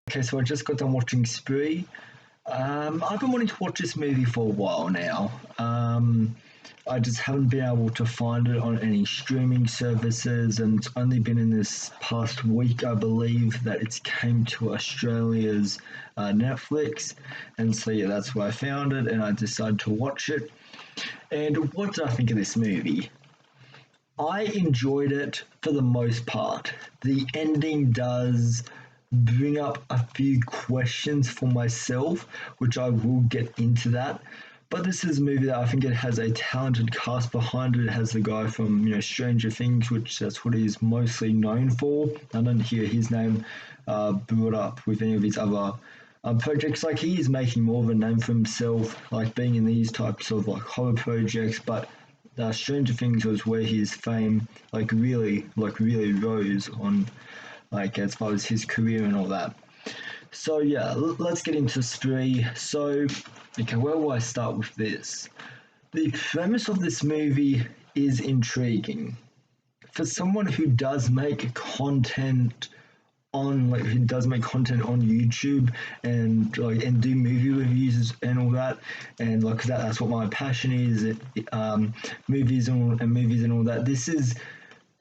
Okay, so I just got done watching Spree. I've been wanting to watch this movie for a while now. I just haven't been able to find it on any streaming services, and it's only been in this past week, I believe, that it's came to Australia's Netflix. And so, yeah, that's where I found it, and I decided to watch it. And what did I think of this movie? I enjoyed it for the most part. The ending does bring up a few questions for myself, which I will get into that. But this is a movie that I think it has a talented cast behind it. It has the guy from Stranger Things, which that's what he's mostly known for. I don't hear his name brought up with any of his other projects. Like he is making more of a name for himself, like being in these types of like horror projects. But Stranger Things was where his fame like really rose on like as far as his career and all that. So yeah, let's get into Spree. So okay, where will I start with this? The premise of this movie is intriguing. For someone who does make content who does make content on YouTube and do movie reviews and all that, and like that's what my passion is. Movies and movies and all that. This is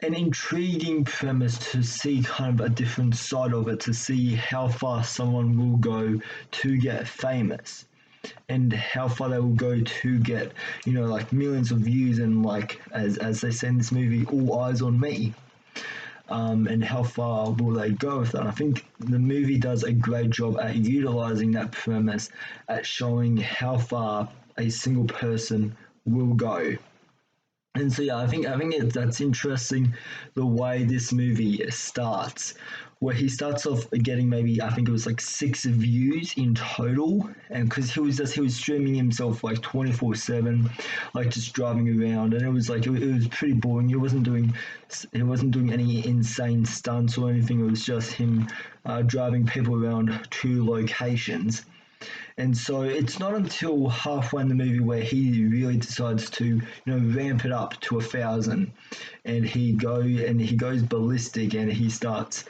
an intriguing premise to see kind of a different side of it, to see how far someone will go to get famous and how far they will go to get, like millions of views and like as they say in this movie, all eyes on me. And how far will they go with that? I think the movie does a great job at utilizing that premise, at showing how far a single person will go. And so yeah, I think that's interesting the way this movie starts, where he starts off getting maybe I think it was like 6 views in total, and because he was streaming himself like 24/7, like just driving around, and it was like it was pretty boring. He wasn't doing any insane stunts or anything. It was just him driving people around to locations. And so it's not until halfway in the movie where he really decides to, ramp it up to 1,000, and he goes ballistic and he starts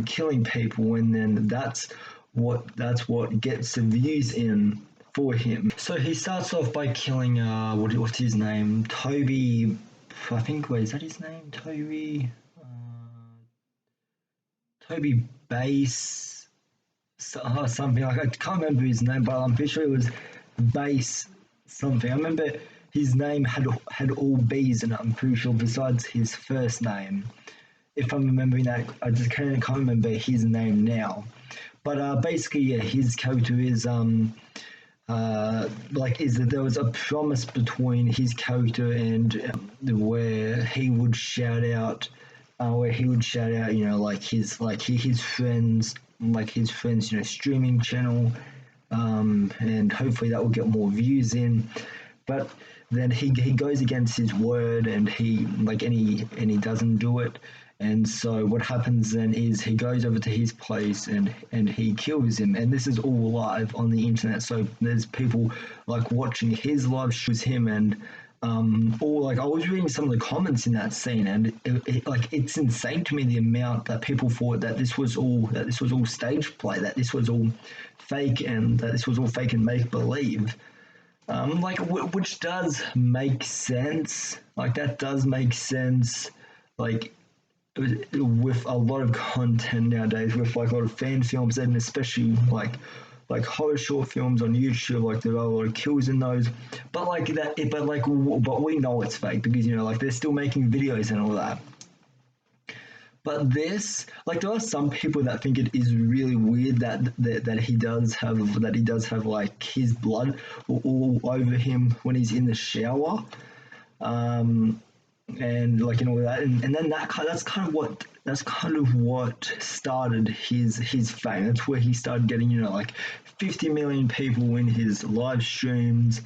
killing people, and then that's what gets the views in for him. So he starts off by killing what's his name, Toby. I think wait, is that his name, Toby? Toby Base something like I can't remember his name, but I'm pretty sure it was Base something. I remember his name had all B's in it. I'm pretty sure besides his first name. If I'm remembering that, I just can't remember his name now. But basically, yeah, his character is like is that there was a promise between his character and where he would shout out like his friends, streaming channel, and hopefully that will get more views in. But then he goes against his word, and he doesn't do it. And so what happens then is he goes over to his place, and he kills him. And this is all live on the internet. So there's people like watching his live shows him, and or like I was reading some of the comments in that scene, and it's insane to me the amount that people thought that this was all stage play, that this was all fake, and that this was all fake and make believe. Which does make sense. Like that does make sense. Like with a lot of content nowadays, with like a lot of fan films, and especially like horror short films on YouTube, like there are a lot of kills in those. But like that, but we know it's fake because like they're still making videos and all that. But this, like, there are some people that think it is really weird that he does have like his blood all over him when he's in the shower, um, and like all that, and then that's kind of what started his fame. That's where he started getting like 50 million people in his live streams,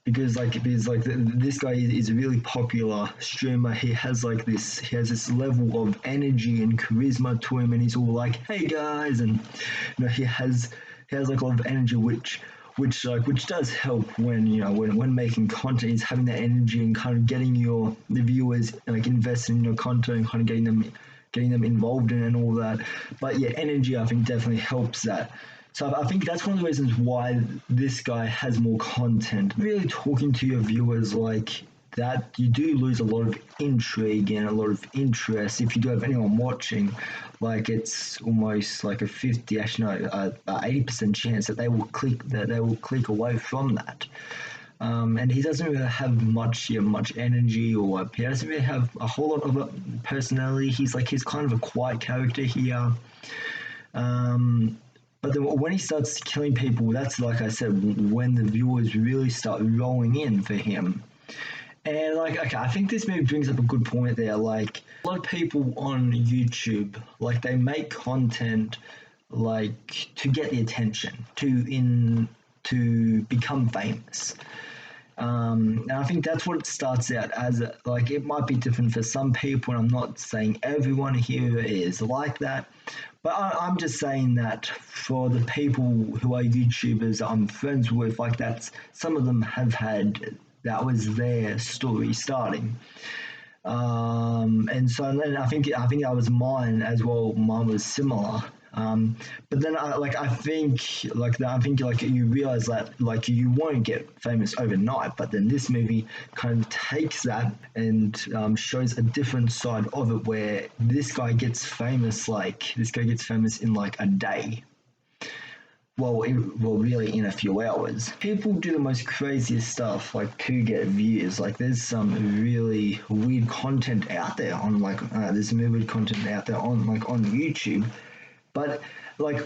this guy is a really popular streamer. He has this level of energy and charisma to him, and he's all like, "Hey guys," and he has like a lot of energy, which does help when when making content, is having that energy and kind of getting the viewers like invested in your content and kind of getting them getting them involved in and all that. But yeah, energy I think definitely helps that. So I think that's one of the reasons why this guy has more content. Really talking to your viewers like that, you do lose a lot of intrigue and a lot of interest if you do have anyone watching. Like it's almost like a 50, actually no, 80% chance that they will click away from that. And he doesn't really have much energy, or he doesn't really have a whole lot of a personality. He's kind of a quiet character here. Um, but then when he starts killing people, that's like I said, when the viewers really start rolling in for him. And like, okay, I think this movie brings up a good point there. Like a lot of people on YouTube, like they make content like to get the attention, to become famous. And I think that's what it starts out as. Like it might be different for some people, and I'm not saying everyone here is like that, but I'm just saying that for the people who are YouTubers I'm friends with, like that's some of them have had that was their story starting. And so then I think that was mine as well. Mine was similar. But then I think like you realize that like you won't get famous overnight. But then this movie kind of takes that and shows a different side of it, where this guy gets famous in like a day. Well, really, in a few hours. People do the most craziest stuff, like to get views. Like, there's some really weird content out there on there's some weird content out there on YouTube, but like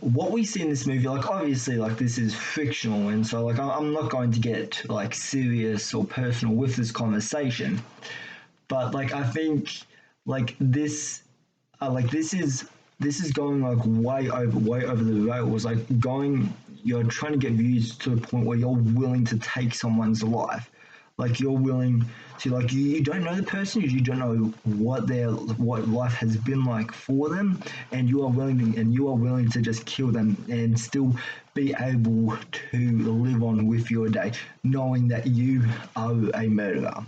what we see in this movie, like obviously, like this is fictional, and so like I'm not going to get like serious or personal with this conversation, but like I think like this is going like way over the rails. Like you're trying to get views to the point where you're willing to take someone's life. Like you're willing to like you don't know the person, you don't know what life has been like for them, and you are willing to just kill them and still be able to live on with your day, knowing that you are a murderer.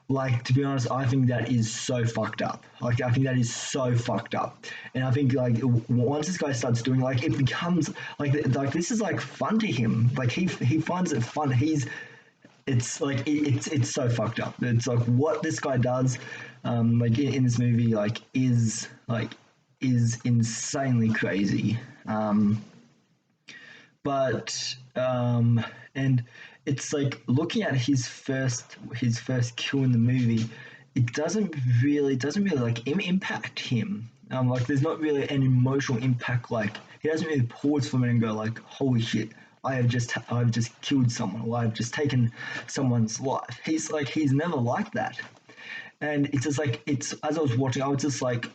Like, to be honest, I think that is so fucked up. Like I think that is so fucked up, and I think like once this guy starts doing, like it becomes like this is like fun to him. Like he finds it fun. It's so fucked up. It's like what this guy does, like in this movie, is insanely crazy. But and it's like looking at his first kill in the movie, it doesn't really like impact him. Like there's not really an emotional impact. Like he doesn't really pause for a minute and go like, "Holy shit, I've just killed someone, or I've just taken someone's life." He's never like that, and it's just like it's as I was watching, I was just like,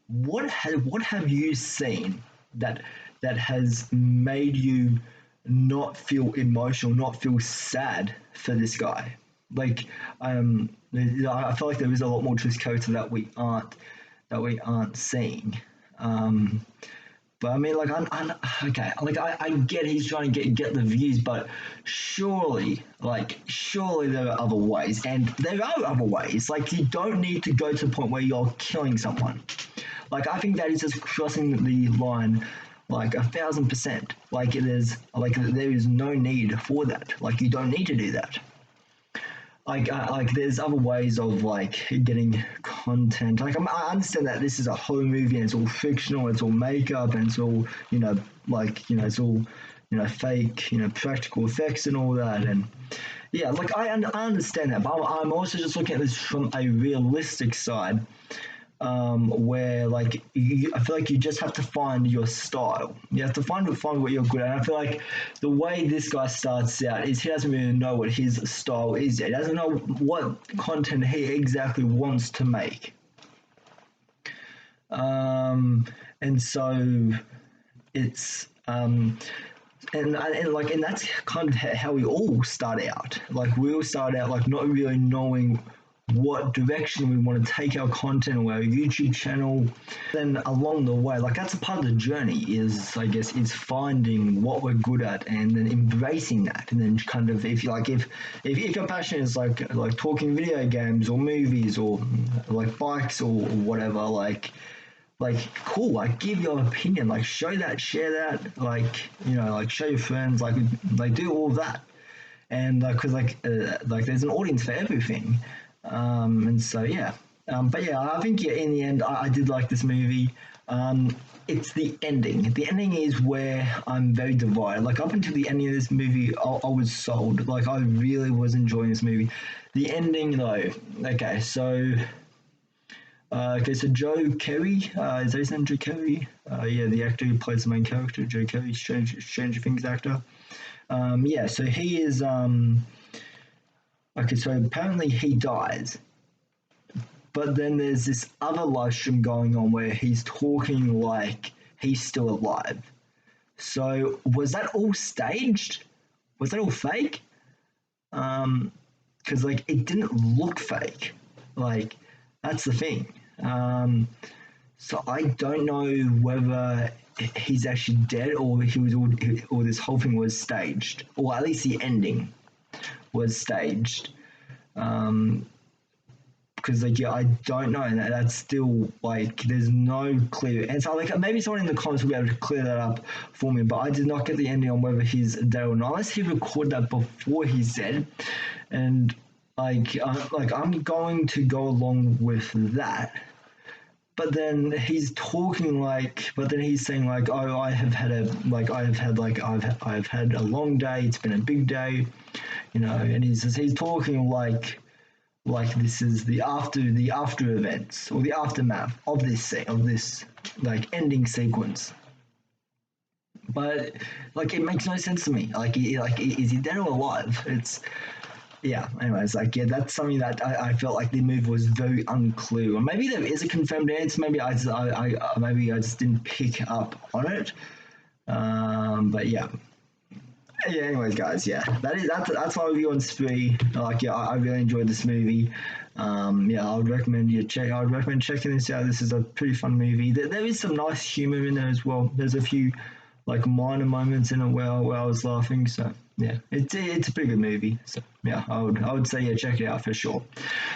what have you seen that has made you not feel emotional, not feel sad for this guy? Like, I feel like there is a lot more to this character that we aren't seeing. Um, but I mean, like, okay, like I get he's trying to get the views, but surely there are other ways, and there are other ways. Like, you don't need to go to the point where you're killing someone. Like, I think that is just crossing the line, like 1,000%. There is no need for that. Like, you don't need to do that. Like there's other ways of like getting content. Like I understand that this is a horror movie and it's all fictional, it's all makeup, and it's all it's all fake, practical effects and all that. And yeah, like I understand that, but I'm also just looking at this from a realistic side, where like I feel like you just have to find your style. You have to find what you're good at. And I feel like the way this guy starts out is he doesn't really know what his style is yet. He doesn't know what content he exactly wants to make. And so it's and that's kind of how we all start out. Like we all start out like not really knowing what direction we want to take our content or our YouTube channel. Then along the way, like that's a part of the journey is, I guess, is finding what we're good at and then embracing that. And then kind of, if you like, if your passion is like talking video games or movies or like bikes or whatever, like cool, like give your opinion, like show that, share that, like, you know, like show your friends, like do all of that. And because like there's an audience for everything. And so yeah, but yeah, I think yeah, in the end, I did like this movie. It's the ending. The ending is where I'm very divided. Like up until the ending of this movie, I was sold. Like I really was enjoying this movie. The ending though, okay, so so Joe Kerry, is that his name, Joe Kerry? Yeah, the actor who plays the main character, Joe Kerry, Stranger Things actor. Yeah, so he is. Okay, so apparently he dies, but then there's this other live stream going on where he's talking like he's still alive. So was that all staged? Was that all fake? Because like it didn't look fake. Like that's the thing. So I don't know whether he's actually dead or he was all, or this whole thing was staged, or at least the ending was staged. Because like yeah, I don't know, and that's still like there's no clear answer. Like maybe someone in the comments will be able to clear that up for me, but I did not get the ending on whether he's dead or not. Unless he recorded that before he's dead, and like I'm going to go along with that. But then he's talking like, but then he's saying like, oh, I've had a long day. It's been a big day, you know, and he's talking like this is the after events or the aftermath of this like ending sequence. But like it makes no sense to me. Like is he dead or alive? It's yeah. Anyways, like yeah, that's something that I felt like the movie was very unclear. Or maybe there is a confirmed answer. Maybe maybe I just didn't pick up on it. But yeah, yeah. Anyways, guys, yeah, that's my review on Spree. Like, yeah, I really enjoyed this movie. Yeah, I would recommend you check. I would recommend checking this out. This is a pretty fun movie. There is some nice humor in there as well. There's a few like minor moments in it where I was laughing. So yeah, it's a pretty good movie. So yeah, I would say yeah, check it out for sure.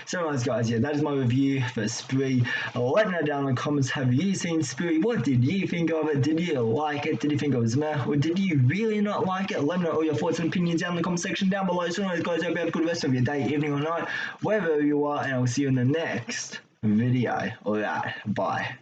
So anyways, guys, yeah, that is my review for Spree. Let me know down in the comments. Have you seen Spree? What did you think of it? Did you like it? Did you think it was meh? Or did you really not like it? Let me know all your thoughts and opinions down in the comment section down below. So anyways, guys, I hope you have a good rest of your day, evening, or night, wherever you are, and I'll see you in the next video. Alright, bye.